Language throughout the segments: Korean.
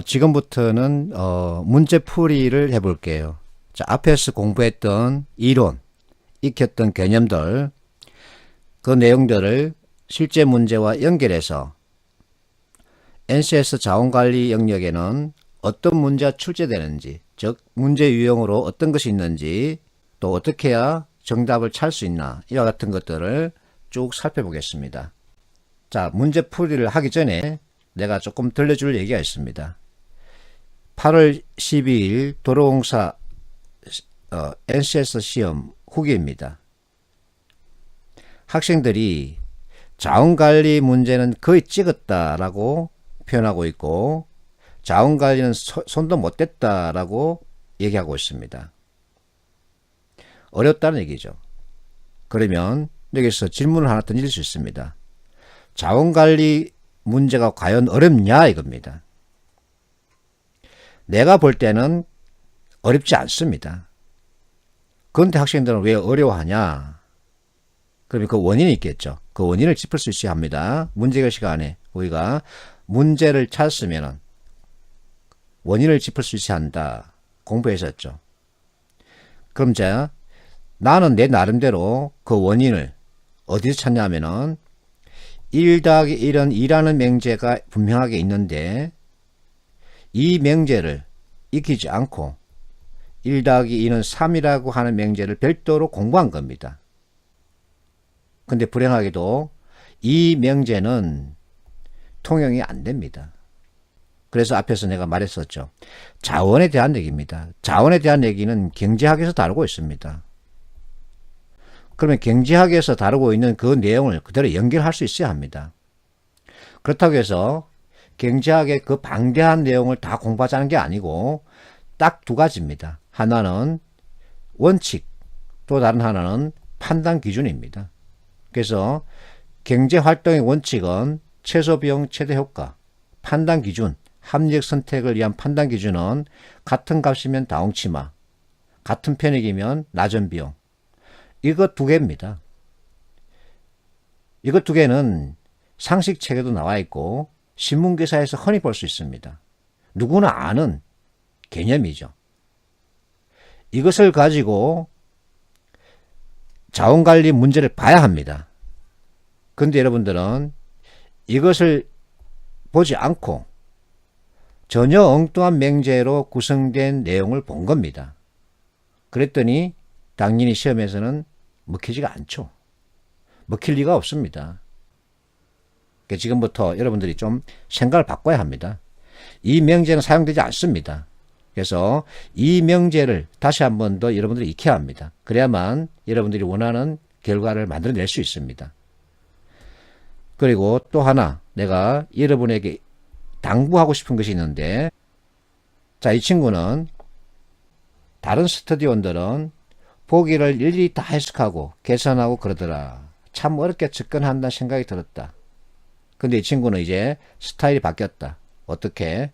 지금부터는 문제풀이를 해볼게요. 자, 앞에서 공부했던 이론, 익혔던 개념들, 그 내용들을 실제 문제와 연결해서 NCS 자원관리 영역에는 어떤 문제가 출제되는지, 즉 문제 유형으로 어떤 것이 있는지, 또 어떻게 해야 정답을 찾을 수 있나, 이와 같은 것들을 쭉 살펴보겠습니다. 자, 문제풀이를 하기 전에 내가 조금 들려줄 얘기가 있습니다. 8월 12일 도로공사 NCS 시험 후기입니다. 학생들이 자원관리 문제는 거의 찍었다라고 표현하고 있고, 자원관리는 손도 못 댔다라고 얘기하고 있습니다. 어렵다는 얘기죠. 그러면 여기서 질문을 하나 던질 수 있습니다. 자원관리 문제가 과연 어렵냐 이겁니다. 내가 볼 때는 어렵지 않습니다. 그런데 학생들은 왜 어려워하냐? 그러면 그 원인이 있겠죠. 그 원인을 짚을 수 있어야 합니다. 문제해결 시간에 우리가 문제를 찾았으면 원인을 짚을 수 있어야 한다. 공부했었죠. 그럼 자, 나는 내 나름대로 그 원인을 어디서 찾냐면은 1 더하기 1은 2라는 맹제가 분명하게 있는데 이 맹제를 익히지 않고 1 더하기 2는 3이라고 하는 맹제를 별도로 공부한 겁니다. 근데 불행하게도 이 명제는 통용이 안 됩니다. 그래서 앞에서 내가 말했었죠. 자원에 대한 얘기입니다. 자원에 대한 얘기는 경제학에서 다루고 있습니다. 그러면 경제학에서 다루고 있는 그 내용을 그대로 연결할 수 있어야 합니다. 그렇다고 해서 경제학의 그 방대한 내용을 다 공부하자는 게 아니고 딱 두 가지입니다. 하나는 원칙, 또 다른 하나는 판단 기준입니다. 그래서 경제활동의 원칙은 최소비용 최대효과, 판단 기준, 합리적 선택을 위한 판단 기준은 같은 값이면 다홍치마, 같은 편익이면 낮은 비용. 이거 두 개입니다. 이거 두 개는 상식책에도 나와 있고 신문기사에서 흔히 볼 수 있습니다. 누구나 아는 개념이죠. 이것을 가지고 자원관리 문제를 봐야 합니다. 그런데 여러분들은 이것을 보지 않고 전혀 엉뚱한 맹제로 구성된 내용을 본 겁니다. 그랬더니 당연히 시험에서는 먹히지가 않죠. 먹힐 리가 없습니다. 그러니까 지금부터 여러분들이 좀 생각을 바꿔야 합니다. 이 명제는 사용되지 않습니다. 그래서 이 명제를 다시 한 번 더 여러분들이 익혀야 합니다. 그래야만 여러분들이 원하는 결과를 만들어낼 수 있습니다. 그리고 또 하나 내가 여러분에게 당부하고 싶은 것이 있는데, 자, 이 친구는 다른 스터디원들은 보기를 일일이 다 해석하고 계산하고 그러더라. 참 어렵게 접근한다는 생각이 들었다. 근데 이 친구는 이제 스타일이 바뀌었다. 어떻게?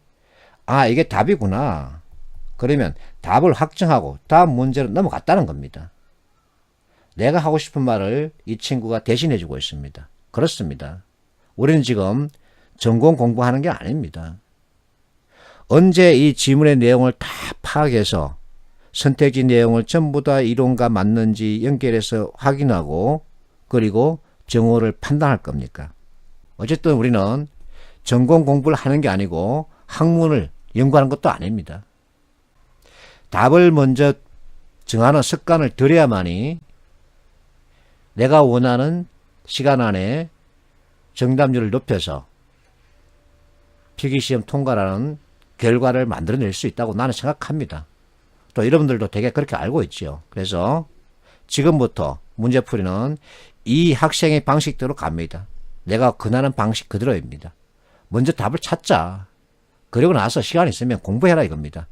아, 이게 답이구나. 그러면 답을 확정하고 다음 문제로 넘어갔다는 겁니다. 내가 하고 싶은 말을 이 친구가 대신해 주고 있습니다. 그렇습니다. 우리는 지금 전공 공부하는 게 아닙니다. 언제 이 지문의 내용을 다 파악해서 선택지 내용을 전부 다 이론과 맞는지 연결해서 확인하고 그리고 정오를 판단할 겁니까? 어쨌든 우리는 전공 공부를 하는 게 아니고 학문을 연구하는 것도 아닙니다. 답을 먼저 정하는 습관을 들여야만이 내가 원하는 시간 안에 정답률을 높여서 필기시험 통과라는 결과를 만들어낼 수 있다고 나는 생각합니다. 또 여러분들도 되게 그렇게 알고 있지요. 그래서 지금부터 문제풀이는 이 학생의 방식대로 갑니다. 내가 권하는 방식 그대로입니다. 먼저 답을 찾자. 그리고 나서 시간 있으면 공부해라 이겁니다.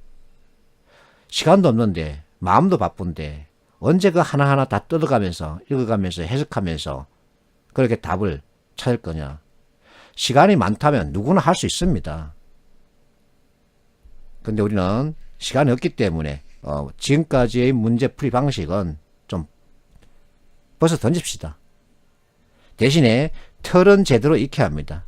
시간도 없는데 마음도 바쁜데 언제 그 하나하나 다 뜯어가면서 읽어가면서 해석하면서 그렇게 답을 찾을 거냐. 시간이 많다면 누구나 할 수 있습니다. 근데 우리는 시간이 없기 때문에 지금까지의 문제풀이 방식은 좀 벌써 던집시다. 대신에 틀은 제대로 익혀야 합니다.